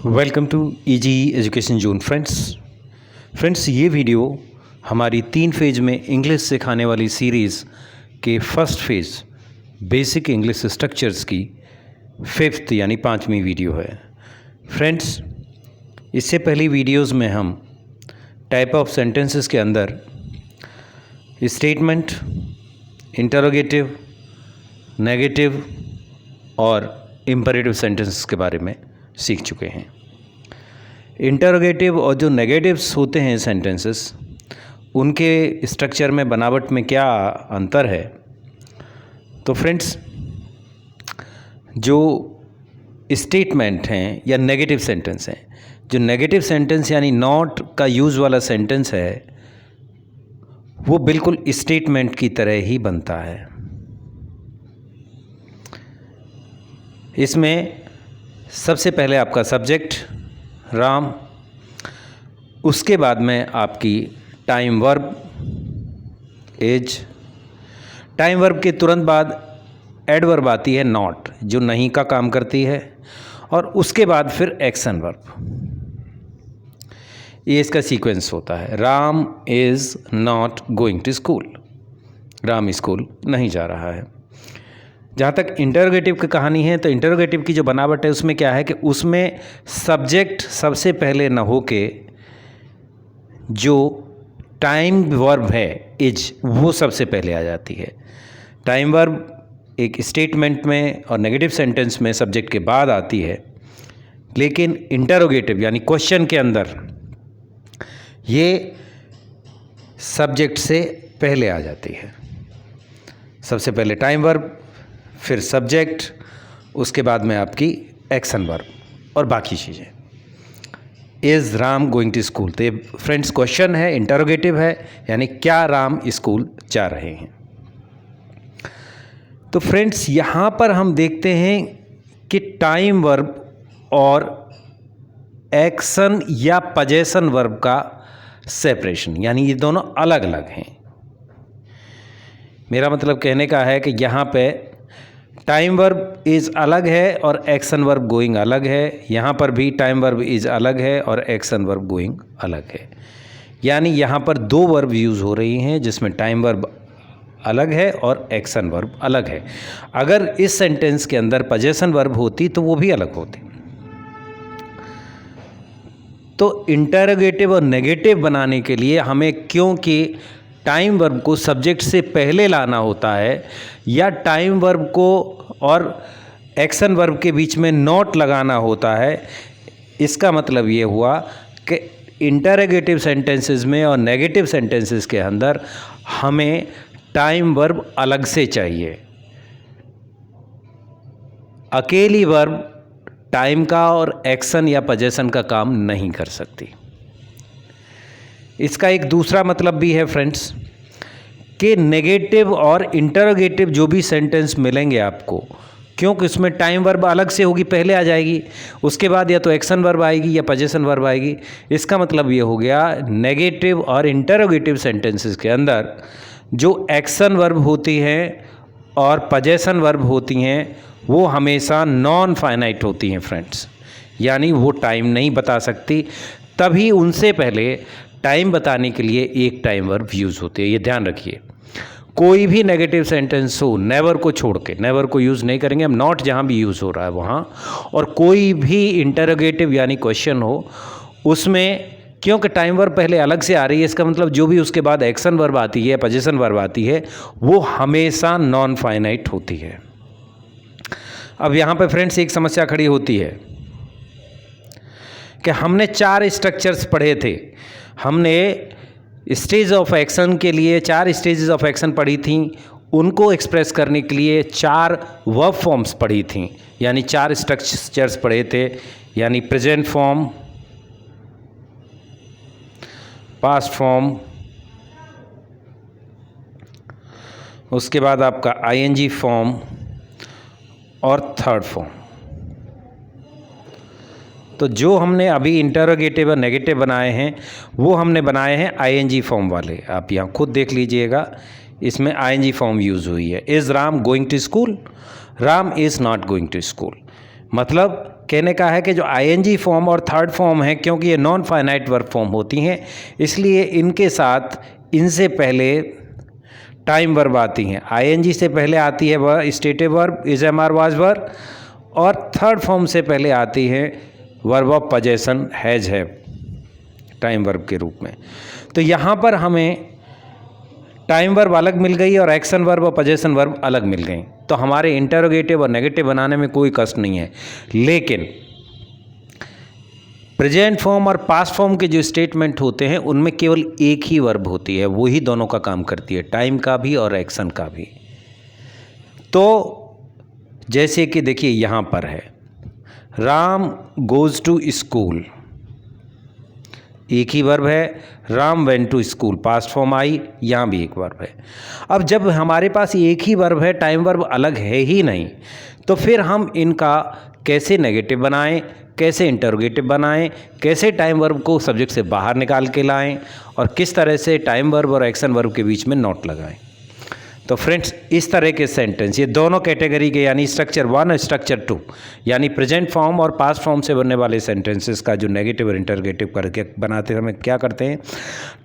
Welcome to easy education zone friends ये video हमारी 3 phase में इंग्लिश सिखाने वाली सीरीज़ के first phase basic English structures की 5th यानी 5वीं वीडियो है। फ्रेंड्स, इससे पहली वीडियोस में हम टाइप ऑफ सेंटेंसेस के अंदर स्टेटमेंट, इंटरोगेटिव, नेगेटिव और इम्परेटिव सेंटेंसेस के बारे में सीख चुके हैं। इंटरोगेटिव और जो नेगेटिव्स होते हैं सेंटेंसेस, उनके स्ट्रक्चर में, बनावट में क्या अंतर है। तो फ्रेंड्स, जो स्टेटमेंट हैं या नेगेटिव सेंटेंस हैं, जो नेगेटिव सेंटेंस यानी नॉट का यूज़ वाला सेंटेंस है, वो बिल्कुल स्टेटमेंट की तरह ही बनता है। इसमें सबसे पहले आपका सब्जेक्ट राम, उसके बाद में आपकी time verb as, time verb के तुरंत बाद एडवर्ब आती है नॉट, जो नहीं का काम करती है, और उसके बाद फिर एक्शन वर्ब। ये इसका सीक्वेंस होता है। Ram is not going to school, Ram school नहीं जा रहा है। जहाँ तक इंटरोगेटिव की कहानी है, तो इंटरोगेटिव की जो बनावट है उसमें क्या है कि उसमें सब्जेक्ट सबसे पहले न हो के जो टाइम वर्ब है इज, वो सबसे पहले आ जाती है। टाइम वर्ब एक स्टेटमेंट में और नेगेटिव सेंटेंस में सब्जेक्ट के बाद आती है, लेकिन इंटरोगेटिव यानी क्वेश्चन के अंदर ये सब्जेक्ट से पहले आ जाती है। सबसे पहले टाइम वर्ब, फिर सब्जेक्ट, उसके बाद में आपकी एक्शन वर्ब और बाकी चीज़ें। Is Ram going to school, तो ये फ्रेंड्स क्वेश्चन है, इंटरोगेटिव है, यानी क्या राम स्कूल जा रहे हैं। तो फ्रेंड्स, यहाँ पर हम देखते हैं कि टाइम वर्ब और एक्शन या पजेशन वर्ब का सेपरेशन, यानी ये दोनों अलग अलग हैं। मेरा मतलब कहने का है कि यहाँ पे टाइम वर्ब इज़ अलग है और एक्शन वर्ब गोइंग अलग है। यहाँ पर भी टाइम वर्ब इज़ अलग है और एक्शन वर्ब गोइंग अलग है। यानी यहाँ पर 2 वर्ब यूज़ हो रही हैं, जिसमें टाइम वर्ब अलग है और एक्शन वर्ब अलग है। अगर इस सेंटेंस के अंदर पजेशन वर्ब होती तो वो भी अलग होती। तो इंटरोगेटिव और नेगेटिव बनाने के लिए हमें, क्योंकि टाइम वर्ब को सब्जेक्ट से पहले लाना होता है, या टाइम वर्ब को और एक्शन वर्ब के बीच में नॉट लगाना होता है, इसका मतलब ये हुआ कि इंटरोगेटिव सेंटेंसेस में और नेगेटिव सेंटेंसेस के अंदर हमें टाइम वर्ब अलग से चाहिए। अकेली वर्ब टाइम का और एक्शन या पजेशन का काम नहीं कर सकती। इसका एक दूसरा मतलब भी है फ्रेंड्स, कि नेगेटिव और इंटरोगेटिव जो भी सेंटेंस मिलेंगे आपको, क्योंकि उसमें टाइम वर्ब अलग से होगी, पहले आ जाएगी, उसके बाद या तो एक्शन वर्ब आएगी या पजेशन वर्ब आएगी। इसका मतलब ये हो गया, नेगेटिव और इंटरोगेटिव सेंटेंसेस के अंदर जो एक्शन वर्ब होती हैं और पजेशन वर्ब होती हैं, वो हमेशा नॉन फाइनाइट होती हैं फ्रेंड्स, यानी वो टाइम नहीं बता सकती। तभी उनसे पहले टाइम बताने के लिए एक टाइम वर्ब यूज़ होती है। ये ध्यान रखिए, कोई भी नेगेटिव सेंटेंस हो, नेवर को छोड़ के, नेवर को यूज़ नहीं करेंगे हम, नॉट जहाँ भी यूज़ हो रहा है वहाँ, और कोई भी इंटरोगेटिव यानी क्वेश्चन हो, उसमें क्योंकि टाइम वर्ब पहले अलग से आ रही है, इसका मतलब जो भी उसके बाद एक्शन वर्ब आती है, पजेशन वर्ब आती है, वो हमेशा नॉन फाइनाइट होती है। अब यहाँ पे फ्रेंड्स एक समस्या खड़ी होती है कि हमने 4 स्ट्रक्चर्स पढ़े थे। हमने स्टेज ऑफ एक्शन के लिए 4 स्टेजेस ऑफ एक्शन पढ़ी थी, उनको एक्सप्रेस करने के लिए 4 वर्ब फॉर्म्स पढ़ी थी, यानी 4 स्ट्रक्चर्स पढ़े थे, यानी प्रेजेंट फॉर्म, पास्ट फॉर्म, उसके बाद आपका आईएनजी फॉर्म और थर्ड फॉर्म। तो जो हमने अभी इंटरोगेटिव और नेगेटिव बनाए हैं, वो हमने बनाए हैं आईएनजी फॉर्म वाले। आप यहाँ खुद देख लीजिएगा, इसमें आईएनजी फॉर्म यूज़ हुई है। Is Ram going to school, Ram is not going to school. मतलब कहने का है कि जो आईएनजी फॉर्म और थर्ड फॉर्म है, क्योंकि ये नॉन फाइनाइट वर्ब फॉर्म होती हैं, इसलिए इनके साथ इनसे पहले टाइम वर्ब आती हैं। आईएनजी से पहले आती है वह stative verb, is, am, are, was verb, और थर्ड फॉर्म से पहले आती है verb of possession, has, have, time verb के रूप में। तो यहाँ पर हमें टाइम वर्ब अलग मिल गई और एक्शन वर्ब और पोजेशन वर्ब अलग मिल गई, तो हमारे इंटरोगेटिव और नेगेटिव बनाने में कोई कष्ट नहीं है। लेकिन प्रेजेंट फॉर्म और पास्ट फॉर्म के जो स्टेटमेंट होते हैं उनमें केवल एक ही वर्ब होती है, वही दोनों का काम करती है, टाइम का भी और एक्शन का भी। तो जैसे कि देखिए यहाँ पर है, राम गोज़ टू स्कूल, एक ही वर्ब है। Ram went to school, past form आई, यहाँ भी एक वर्ब है। अब जब हमारे पास एक ही वर्ब है, टाइम वर्ब अलग है ही नहीं, तो फिर हम इनका कैसे नेगेटिव बनाएं, कैसे इंटरोगेटिव बनाएं, कैसे टाइम वर्ब को सब्जेक्ट से बाहर निकाल के लाएं, और किस तरह से टाइम वर्ब और एक्शन वर्ब के बीच में नोट लगाएं। तो फ्रेंड्स, इस तरह के सेंटेंस, ये दोनों कैटेगरी के, यानी स्ट्रक्चर 1 और स्ट्रक्चर 2, यानी प्रेजेंट फॉर्म और पास्ट फॉर्म से बनने वाले सेंटेंसेस का जो नेगेटिव और इंटरोगेटिव करके बनाते हैं, हमें क्या करते हैं,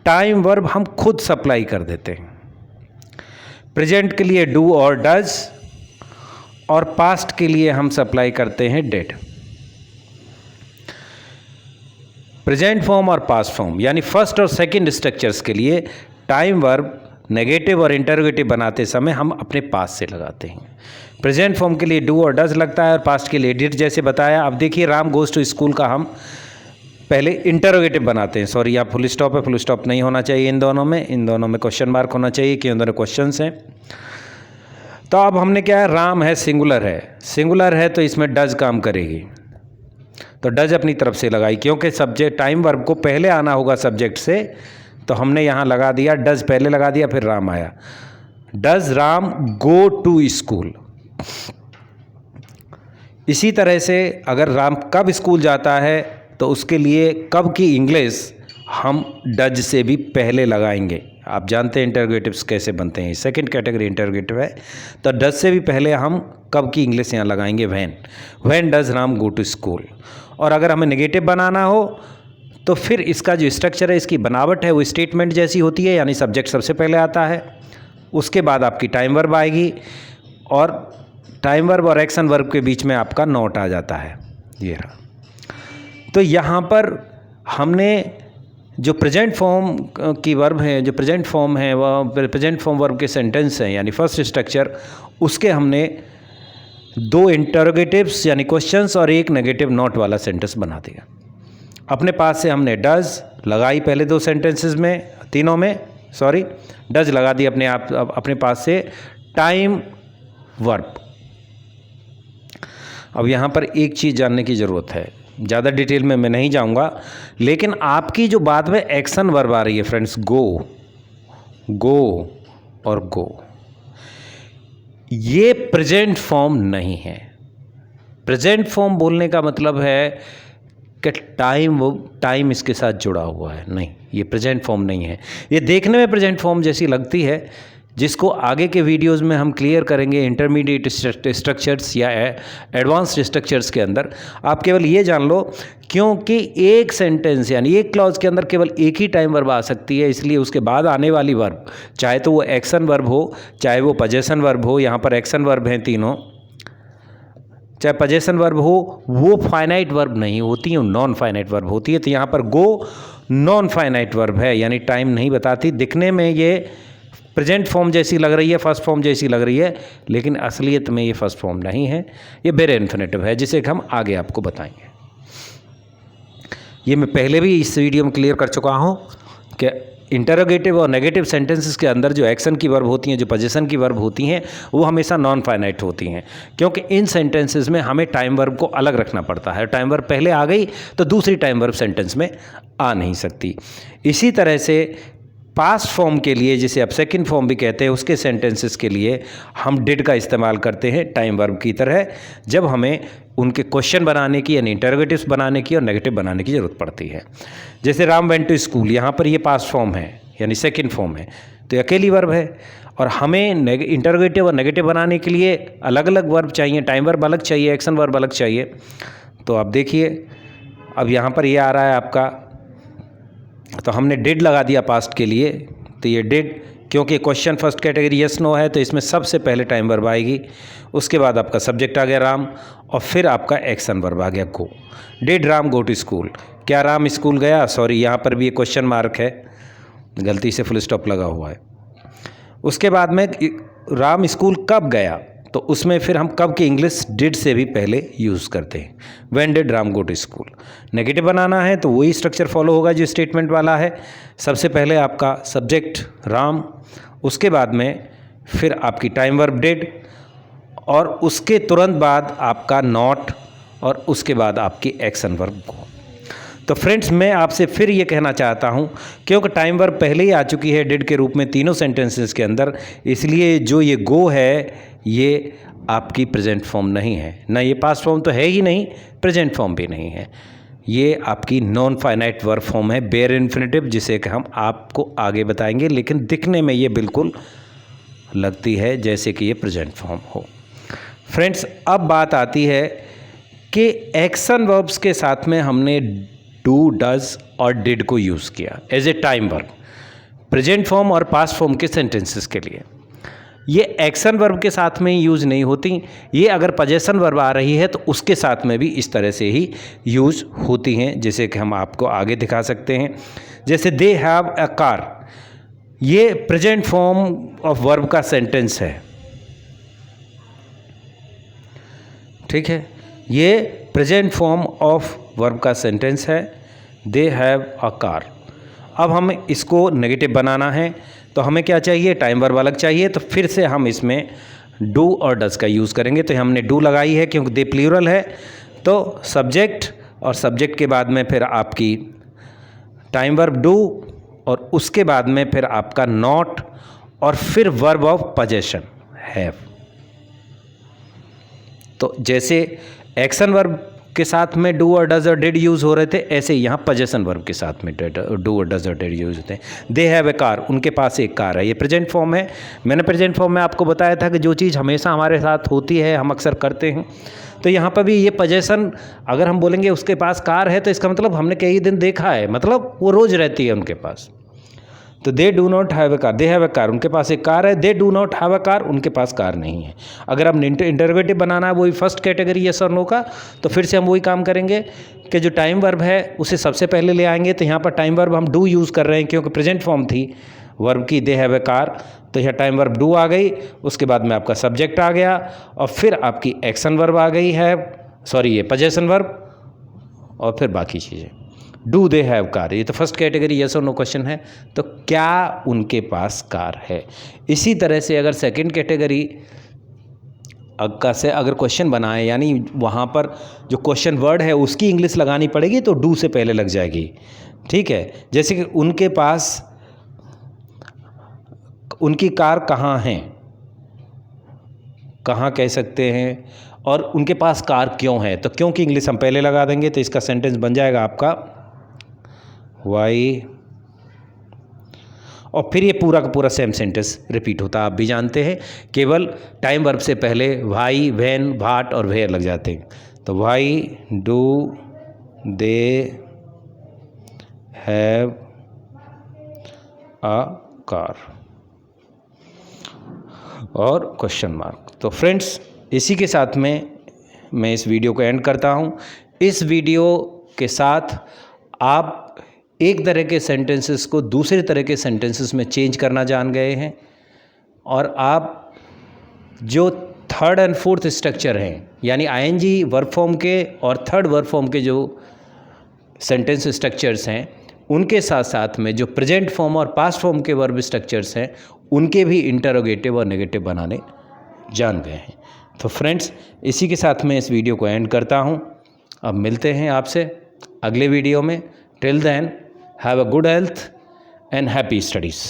टाइम वर्ब हम खुद सप्लाई कर देते हैं। प्रेजेंट के लिए डू और डज, और पास्ट के लिए हम सप्लाई करते हैं डिड। प्रेजेंट फॉर्म और पास्ट फॉर्म यानी फर्स्ट और सेकंड स्ट्रक्चर्स के लिए टाइम वर्ब नेगेटिव और इंटरोगेटिव बनाते समय हम अपने पास्ट से लगाते हैं। प्रेजेंट फॉर्म के लिए डू और डज लगता है और पास्ट के लिए डिड, जैसे बताया। अब देखिए, राम गोज़ टू स्कूल का हम पहले इंटरोगेटिव बनाते हैं। सॉरी, यहाँ फुल स्टॉप है, फुल स्टॉप नहीं होना चाहिए इन दोनों में क्वेश्चन मार्क होना चाहिए कि इन दोनों क्वेश्चंस हैं। तो अब हमने क्या है, राम है, सिंगुलर है तो इसमें डज काम करेगी, तो डज अपनी तरफ से लगाई, क्योंकि सब्जेक्ट टाइम वर्ब को पहले आना होगा सब्जेक्ट से, तो हमने यहाँ लगा दिया, डज पहले लगा दिया, फिर राम आया। Does Ram go to school. इसी तरह से अगर राम कब स्कूल जाता है तो उसके लिए कब की इंग्लिश हम डज से भी पहले लगाएंगे। आप जानते हैं इंटरोगेटिव्स कैसे बनते हैं, सेकंड कैटेगरी इंटरोगेटिव है, तो डज से भी पहले हम कब की इंग्लिश यहाँ लगाएंगे, when does Ram go to school. और अगर हमें नेगेटिव बनाना हो तो फिर इसका जो स्ट्रक्चर है, इसकी बनावट है, वो स्टेटमेंट जैसी होती है, यानी सब्जेक्ट सबसे पहले आता है, उसके बाद आपकी टाइम वर्ब आएगी, और टाइम वर्ब और एक्शन वर्ब के बीच में आपका नोट आ जाता है, ये रहा। तो यहाँ पर हमने जो प्रेजेंट फॉर्म की वर्ब है, जो प्रेजेंट फॉर्म है, वह प्रेजेंट फॉर्म वर्ब के सेंटेंस हैं, यानी फर्स्ट स्ट्रक्चर, उसके हमने 2 इंटरोगेटिव्स यानी क्वेश्चंस और 1 नेगेटिव नोट वाला सेंटेंस बना दिया। अपने पास से हमने डज लगाई पहले 2 सेंटेंसेस में, तीनों में, सॉरी, डज लगा दी अपने पास से टाइम वर्ब। अब यहाँ पर एक चीज़ जानने की ज़रूरत है, ज़्यादा डिटेल में मैं नहीं जाऊँगा, लेकिन आपकी जो बाद में एक्शन वर्ब आ रही है फ्रेंड्स, गो और गो, ये प्रेजेंट फॉर्म नहीं है। प्रेजेंट फॉर्म बोलने का मतलब है कि टाइम इसके साथ जुड़ा हुआ है, नहीं, ये प्रेजेंट फॉर्म नहीं है। ये देखने में प्रेजेंट फॉर्म जैसी लगती है, जिसको आगे के वीडियोस में हम क्लियर करेंगे इंटरमीडिएट स्ट्रक्चर्स या एडवांस्ड स्ट्रक्चर्स के अंदर। आप केवल ये जान लो, क्योंकि एक सेंटेंस यानी एक क्लॉज के अंदर केवल एक ही टाइम वर्ब आ सकती है, इसलिए उसके बाद आने वाली वर्ब, चाहे तो वो एक्शन वर्ब हो, चाहे वो पोजेशन वर्ब हो, यहाँ पर एक्शन वर्ब हैं तीनों, चाहे पोजेशन वर्ब हो, वो फाइनाइट वर्ब नहीं होती है, नॉन फाइनाइट वर्ब होती है। तो यहाँ पर गो नॉन फाइनाइट वर्ब है, यानी टाइम नहीं बताती। दिखने में ये प्रेजेंट फॉर्म जैसी लग रही है, फर्स्ट फॉर्म जैसी लग रही है, लेकिन असलियत में ये फर्स्ट फॉर्म नहीं है, ये बेरे इन्फिनेटिव है, जिसे हम आगे आपको बताएंगे। ये मैं पहले भी इस वीडियो में क्लियर कर चुका हूँ कि इंटरोगेटिव और नेगेटिव सेंटेंसेस के अंदर जो एक्शन की वर्ब होती हैं, जो पोजीशन की वर्ब होती हैं, वो हमेशा नॉन फाइनाइट होती हैं, क्योंकि इन सेंटेंसेस में हमें टाइम वर्ब को अलग रखना पड़ता है। टाइम वर्ब पहले आ गई तो दूसरी टाइम वर्ब सेंटेंस में आ नहीं सकती। इसी तरह से पास्ट फॉर्म के लिए, जिसे आप सेकंड फॉर्म भी कहते हैं, उसके सेंटेंसेस के लिए हम डिड का इस्तेमाल करते हैं टाइम वर्ब की तरह, जब हमें उनके क्वेश्चन बनाने की यानी इंटरोगेटिव्स बनाने की और नेगेटिव बनाने की ज़रूरत पड़ती है। जैसे राम वेंट टू स्कूल, यहाँ पर ये पास्ट फॉर्म है यानी सेकंड फॉर्म है, तो अकेली वर्ब है। और हमें इंटरोगेटिव और नेगेटिव बनाने के लिए अलग अलग वर्ब चाहिए, टाइम वर्ब अलग चाहिए, एक्शन वर्ब अलग चाहिए। तो आप देखिए अब यहाँ पर ये आ रहा है आपका, तो हमने डिड लगा दिया पास्ट के लिए, तो ये डिड, क्योंकि question first category yes no है तो इसमें सबसे पहले टाइम वर्ब आएगी, उसके बाद आपका सब्जेक्ट आ गया राम, और फिर आपका एक्शन वर्ब आ गया go. Did Ram go to school, क्या राम स्कूल गया? सॉरी, यहाँ पर भी ये क्वेश्चन मार्क है, गलती से फुल स्टॉप लगा हुआ है। उसके बाद में राम स्कूल कब गया, तो उसमें फिर हम कब की इंग्लिश डिड से भी पहले यूज़ करते हैं। When did Ram go to school. Negative बनाना है तो वही स्ट्रक्चर फॉलो होगा जो स्टेटमेंट वाला है। सबसे पहले आपका सब्जेक्ट राम, उसके बाद में फिर आपकी टाइम वर्ब डिड, और उसके तुरंत बाद आपका नॉट, और उसके बाद आपकी एक्शन वर्ब गो। तो फ्रेंड्स, मैं आपसे फिर ये कहना चाहता हूँ, क्योंकि टाइम वर्ब पहले ही आ चुकी है डिड के रूप में तीनों सेंटेंसेस के अंदर, इसलिए जो ये गो है ये आपकी प्रेजेंट फॉर्म नहीं है, ना ये पास्ट फॉर्म तो है ही नहीं, प्रेजेंट फॉर्म भी नहीं है, ये आपकी नॉन फाइनाइट वर्ब फॉर्म है, बेयर इन्फिनेटिव, जिसे कि हम आपको आगे बताएंगे, लेकिन दिखने में ये बिल्कुल लगती है जैसे कि ये प्रेजेंट फॉर्म हो। फ्रेंड्स, अब बात आती है कि एक्शन वर्ब्स के साथ में हमने डू, डज और डिड को यूज़ किया as a time verb present form और पास्ट फॉर्म के सेंटेंसेस के लिए। ये एक्शन वर्ब के साथ में यूज़ नहीं होती, ये अगर पोजेशन वर्ब आ रही है तो उसके साथ में भी इस तरह से ही यूज़ होती हैं, जैसे कि हम आपको आगे दिखा सकते हैं। जैसे दे हैव अ कार, ये प्रेजेंट फॉर्म ऑफ वर्ब का सेंटेंस है, ठीक है, ये प्रेजेंट फॉर्म ऑफ वर्ब का सेंटेंस है, दे हैव अ कार। अब हमें इसको नेगेटिव बनाना है तो हमें क्या चाहिए, टाइम वर्ब अलग चाहिए, तो फिर से हम इसमें डू और डज का यूज़ करेंगे। तो हमने डू लगाई है क्योंकि दे प्लूरल है, तो सब्जेक्ट और सब्जेक्ट के बाद में फिर आपकी टाइम वर्ब डू, और उसके बाद में फिर आपका नॉट, और फिर वर्ब ऑफ पोजेशन हैव। तो जैसे एक्शन वर्ब के साथ में डू और डज और डिड यूज़ हो रहे थे, ऐसे यहाँ पोजेशन वर्ब के साथ में डू और डज और डिड यूज़ होते हैं। दे हैव ए कार, उनके पास एक कार है, ये प्रेजेंट फॉर्म है। मैंने प्रेजेंट फॉर्म में आपको बताया था कि जो चीज़ हमेशा हमारे साथ होती है हम अक्सर करते हैं, तो यहाँ पर भी ये पोजेशन, अगर हम बोलेंगे उसके पास कार है तो इसका मतलब हमने कई दिन देखा है, मतलब वो रोज़ रहती है उनके पास। तो they do not have a car, they have a car, उनके पास एक कार है, they do not have a car, उनके पास कार नहीं है। अगर हम इंटरोगेटिव बनाना है वही फर्स्ट कैटेगरी यस और नो का, तो फिर से हम वही काम करेंगे कि जो टाइम वर्ब है उसे सबसे पहले ले आएंगे। तो यहाँ पर टाइम वर्ब हम डू यूज़ कर रहे हैं क्योंकि प्रेजेंट फॉर्म थी वर्ब की, दे हैव ए कार, तो यहाँ टाइम वर्ब डू आ गई, उसके बाद में आपका सब्जेक्ट आ गया, और फिर आपकी एक्शन वर्ब आ गई है, सॉरी ये पोजेशन वर्ब, और फिर बाकी चीज़ें। डू दे हैव कार, ये तो फर्स्ट कैटेगरी यस और नो क्वेश्चन है, तो क्या उनके पास कार है। इसी तरह से अगर सेकंड कैटेगरी से अगर क्वेश्चन बनाए, यानी वहाँ पर जो क्वेश्चन वर्ड है उसकी इंग्लिश लगानी पड़ेगी, तो डू से पहले लग जाएगी, ठीक है। जैसे कि उनके पास, उनकी कार कहाँ है, कहाँ कह सकते हैं, और उनके पास कार क्यों है, तो क्यों की इंग्लिश हम पहले लगा देंगे, तो इसका सेंटेंस बन जाएगा आपका वाई, और फिर ये पूरा का पूरा सेम सेंटेंस रिपीट होता है। आप भी जानते हैं, केवल टाइम वर्ब से पहले वाई, व्हेन, व्हाट और वेयर लग जाते हैं। तो why do they have a car और क्वेश्चन मार्क। तो फ्रेंड्स, इसी के साथ में मैं इस वीडियो को एंड करता हूँ। इस वीडियो के साथ आप एक तरह के सेंटेंसेस को दूसरे तरह के सेंटेंसेस में चेंज करना जान गए हैं, और आप जो थर्ड एंड फोर्थ स्ट्रक्चर हैं, यानी आईएनजी वर्ब फॉर्म के और थर्ड वर्ब फॉर्म के जो सेंटेंस स्ट्रक्चर्स हैं, उनके साथ साथ में जो प्रेजेंट फॉर्म और पास्ट फॉर्म के वर्ब स्ट्रक्चर्स हैं, उनके भी इंटरोगेटिव और नेगेटिव बनाने जान गए हैं। तो फ्रेंड्स, इसी के साथ मैं इस वीडियो को एंड करता हूँ। अब मिलते हैं आपसे अगले वीडियो में। Till then, have a good health and happy studies.